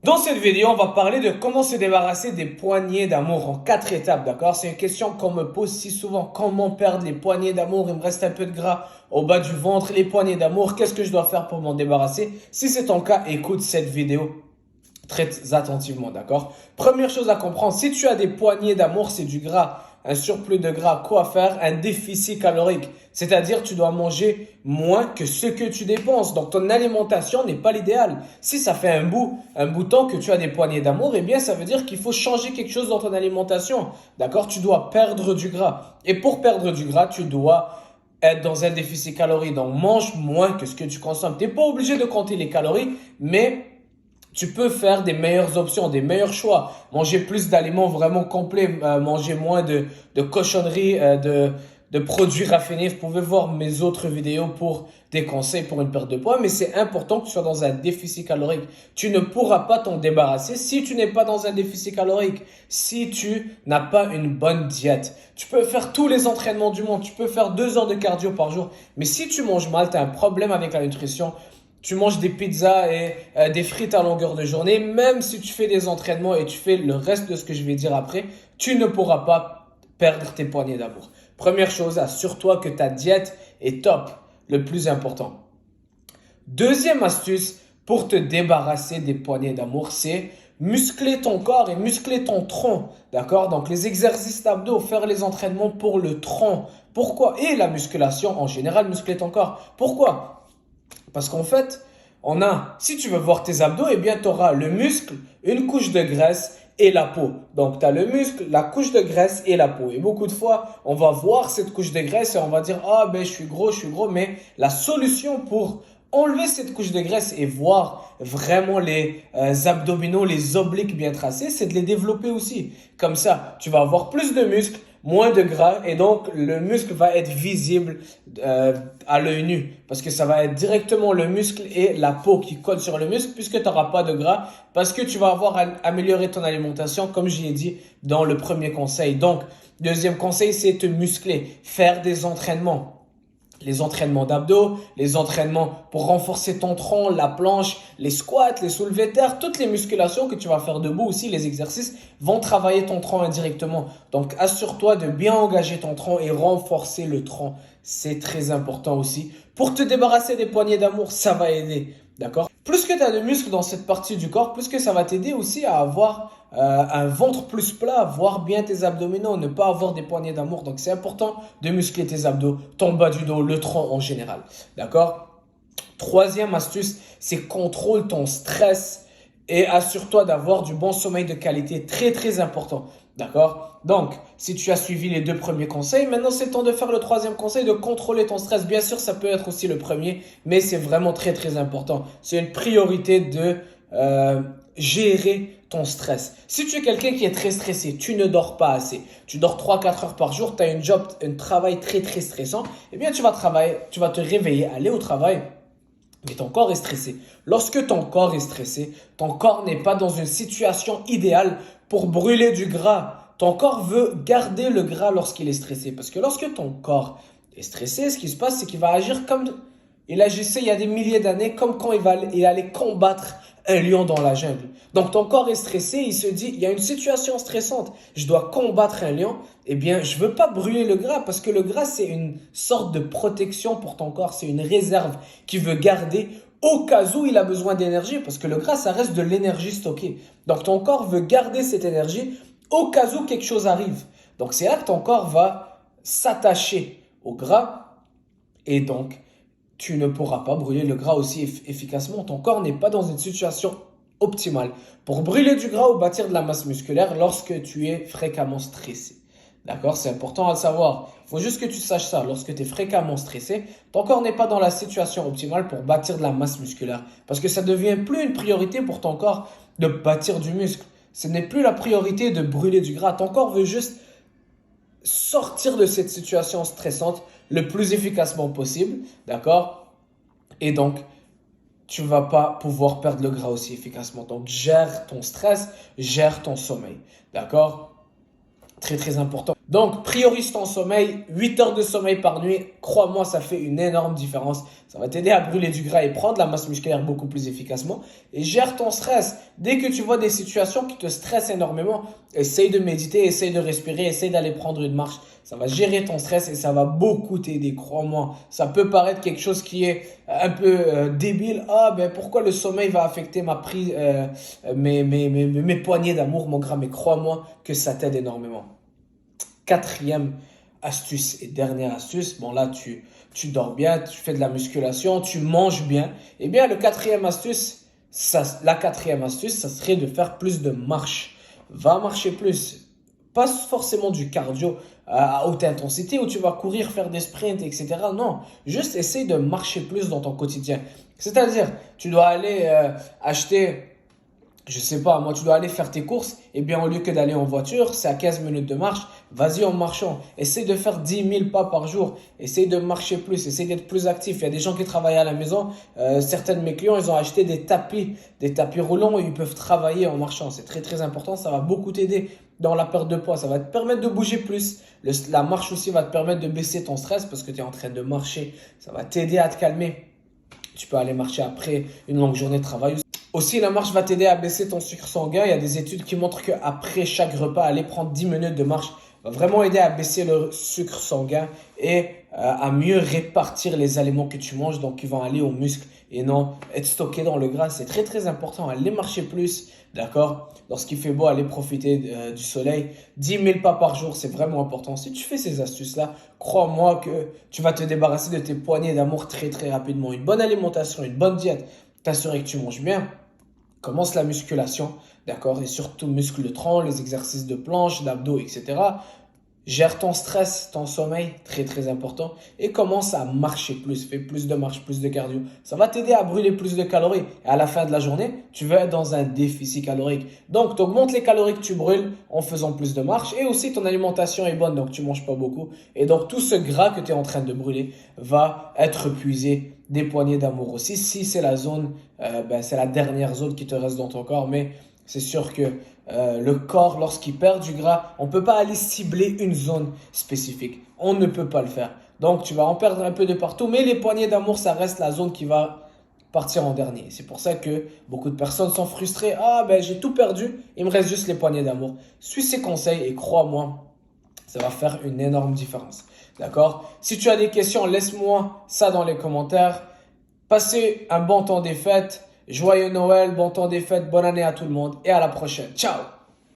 Dans cette vidéo, on va parler de comment se débarrasser des poignées d'amour en 4 étapes, d'accord? C'est une question qu'on me pose si souvent. Comment perdre les poignées d'amour? Il me reste un peu de gras au bas du ventre, les poignées d'amour. Qu'est-ce que je dois faire pour m'en débarrasser? Si c'est ton cas, écoute cette vidéo très attentivement, d'accord? Première chose à comprendre, si tu as des poignées d'amour, c'est du gras, un surplus de gras, quoi faire? Un déficit calorique, c'est-à-dire tu dois manger moins que ce que tu dépenses. Donc ton alimentation n'est pas l'idéal. Si ça fait un bout de temps que tu as des poignées d'amour, eh bien ça veut dire qu'il faut changer quelque chose dans ton alimentation, d'accord? Tu dois perdre du gras. Et pour perdre du gras, tu dois être dans un déficit calorique. Donc mange moins que ce que tu consommes. Tu n'es pas obligé de compter les calories, mais tu peux faire des meilleures options, des meilleurs choix. Manger plus d'aliments vraiment complets, manger moins de cochonneries, de produits raffinés. Vous pouvez voir mes autres vidéos pour des conseils pour une perte de poids, mais c'est important que tu sois dans un déficit calorique. Tu ne pourras pas t'en débarrasser si tu n'es pas dans un déficit calorique, si tu n'as pas une bonne diète. Tu peux faire tous les entraînements du monde, tu peux faire 2 heures de cardio par jour, mais si tu manges mal, tu as un problème avec la nutrition, tu manges des pizzas et des frites à longueur de journée, même si tu fais des entraînements et tu fais le reste de ce que je vais dire après, tu ne pourras pas perdre tes poignées d'amour. Première chose, assure-toi que ta diète est top, le plus important. Deuxième astuce pour te débarrasser des poignées d'amour, c'est muscler ton corps et muscler ton tronc. D'accord? Donc les exercices d'abdos, faire les entraînements pour le tronc. Pourquoi? Et la musculation en général, muscler ton corps. Pourquoi? Parce qu'en fait, si tu veux voir tes abdos, eh bien, tu auras le muscle, une couche de graisse et la peau. Donc, tu as le muscle, la couche de graisse et la peau. Et beaucoup de fois, on va voir cette couche de graisse et on va dire, ah, ben, je suis gros. Mais la solution pour enlever cette couche de graisse et voir vraiment les abdominaux, les obliques bien tracés, c'est de les développer aussi. Comme ça, tu vas avoir plus de muscles, moins de gras et donc le muscle va être visible à l'œil nu parce que ça va être directement le muscle et la peau qui collent sur le muscle puisque tu n'auras pas de gras parce que tu vas avoir amélioré ton alimentation comme j'y ai dit dans le premier conseil. Donc, deuxième conseil, c'est te muscler, faire des entraînements. Les entraînements d'abdos, les entraînements pour renforcer ton tronc, la planche, les squats, les soulevés de terre, toutes les musculations que tu vas faire debout aussi, les exercices vont travailler ton tronc indirectement. Donc assure-toi de bien engager ton tronc et renforcer le tronc. C'est très important aussi. Pour te débarrasser des poignées d'amour, ça va aider. D'accord? Plus que tu as de muscles dans cette partie du corps, plus que ça va t'aider aussi à avoir un ventre plus plat, voir bien tes abdominaux, ne pas avoir des poignées d'amour. Donc c'est important de muscler tes abdos, ton bas du dos, le tronc en général. D'accord? Troisième astuce, c'est contrôle ton stress et assure-toi d'avoir du bon sommeil de qualité. Très très important. D'accord? Donc, si tu as suivi les 2 premiers conseils, maintenant c'est le temps de faire le troisième conseil, de contrôler ton stress. Bien sûr, ça peut être aussi le premier, mais c'est vraiment très très important. C'est une priorité de gérer ton stress. Si tu es quelqu'un qui est très stressé, tu ne dors pas assez, tu dors 3-4 heures par jour, tu as un travail très très stressant, eh bien tu vas te réveiller, aller au travail, mais ton corps est stressé. Lorsque ton corps est stressé, ton corps n'est pas dans une situation idéale pour brûler du gras. Ton corps veut garder le gras lorsqu'il est stressé. Parce que lorsque ton corps est stressé, ce qui se passe, c'est qu'il va agir comme il agissait il y a des milliers d'années, comme quand il allait combattre un lion dans la jungle. Donc ton corps est stressé, il se dit, il y a une situation stressante, je dois combattre un lion, eh bien je veux pas brûler le gras parce que le gras c'est une sorte de protection pour ton corps, c'est une réserve qu'il veut garder au cas où il a besoin d'énergie parce que le gras ça reste de l'énergie stockée. Donc ton corps veut garder cette énergie au cas où quelque chose arrive. Donc c'est là que ton corps va s'attacher au gras et donc tu ne pourras pas brûler le gras aussi efficacement. Ton corps n'est pas dans une situation optimale pour brûler du gras ou bâtir de la masse musculaire lorsque tu es fréquemment stressé. D'accord? C'est important à savoir. Il faut juste que tu saches ça. Lorsque tu es fréquemment stressé, ton corps n'est pas dans la situation optimale pour bâtir de la masse musculaire. Parce que ça ne devient plus une priorité pour ton corps de bâtir du muscle. Ce n'est plus la priorité de brûler du gras. Ton corps veut juste sortir de cette situation stressante le plus efficacement possible, d'accord? Et donc, tu ne vas pas pouvoir perdre le gras aussi efficacement. Donc, gère ton stress, gère ton sommeil, d'accord? Très, très important. Donc, priorise ton sommeil, 8 heures de sommeil par nuit, crois-moi, ça fait une énorme différence. Ça va t'aider à brûler du gras et prendre la masse musculaire beaucoup plus efficacement. Et gère ton stress. Dès que tu vois des situations qui te stressent énormément, essaye de méditer, essaye de respirer, essaye d'aller prendre une marche. Ça va gérer ton stress et ça va beaucoup t'aider, crois-moi. Ça peut paraître quelque chose qui est un peu débile. Ah, ben pourquoi le sommeil va affecter ma prise, mes poignées d'amour, mon gras. Mais crois-moi que ça t'aide énormément. Quatrième astuce et dernière astuce, bon là tu dors bien, tu fais de la musculation, tu manges bien. Eh bien la quatrième astuce, ça serait de faire plus de marche. Va marcher plus. Pas forcément du cardio à haute intensité où tu vas courir, faire des sprints, etc. Non, juste essaye de marcher plus dans ton quotidien. C'est-à-dire, tu dois aller acheter, je sais pas, moi tu dois aller faire tes courses, et bien au lieu que d'aller en voiture, c'est à 15 minutes de marche, vas-y en marchant. Essaye de faire 10 000 pas par jour, essaye de marcher plus, essaye d'être plus actif. Il y a des gens qui travaillent à la maison, certains de mes clients, ils ont acheté des tapis roulants et ils peuvent travailler en marchant. C'est très très important, ça va beaucoup t'aider dans la perte de poids, ça va te permettre de bouger plus. La marche aussi va te permettre de baisser ton stress parce que tu es en train de marcher, ça va t'aider à te calmer. Tu peux aller marcher après une longue journée de travail. Aussi, la marche va t'aider à baisser ton sucre sanguin. Il y a des études qui montrent qu'après chaque repas, aller prendre 10 minutes de marche va vraiment aider à baisser le sucre sanguin et à mieux répartir les aliments que tu manges. Donc, ils vont aller aux muscles et non être stockés dans le gras. C'est très, très important. Aller marcher plus, d'accord? Lorsqu'il fait beau, aller profiter du soleil. 10 000 pas par jour, c'est vraiment important. Si tu fais ces astuces-là, crois-moi que tu vas te débarrasser de tes poignées d'amour très, très rapidement. Une bonne alimentation, une bonne diète, t'assurer que tu manges bien. Commence la musculation, d'accord? Et surtout muscle de tronc, les exercices de planche, d'abdos, etc. Gère ton stress, ton sommeil, très très important. Et commence à marcher plus, fais plus de marche, plus de cardio. Ça va t'aider à brûler plus de calories. Et à la fin de la journée, tu vas être dans un déficit calorique. Donc, tu augmentes les calories que tu brûles en faisant plus de marche. Et aussi, ton alimentation est bonne, donc tu manges pas beaucoup. Et donc, tout ce gras que tu es en train de brûler va être puisé des poignées d'amour aussi. Si c'est la zone, c'est la dernière zone qui te reste dans ton corps. Mais c'est sûr que le corps, lorsqu'il perd du gras, on ne peut pas aller cibler une zone spécifique. On ne peut pas le faire. Donc, tu vas en perdre un peu de partout. Mais les poignées d'amour, ça reste la zone qui va partir en dernier. C'est pour ça que beaucoup de personnes sont frustrées. Ah, ben j'ai tout perdu, il me reste juste les poignées d'amour. Suis ces conseils et crois-moi, ça va faire une énorme différence. D'accord? Si tu as des questions, laisse-moi ça dans les commentaires. Passez un bon temps des fêtes. Joyeux Noël, bon temps des fêtes, bonne année à tout le monde et à la prochaine. Ciao!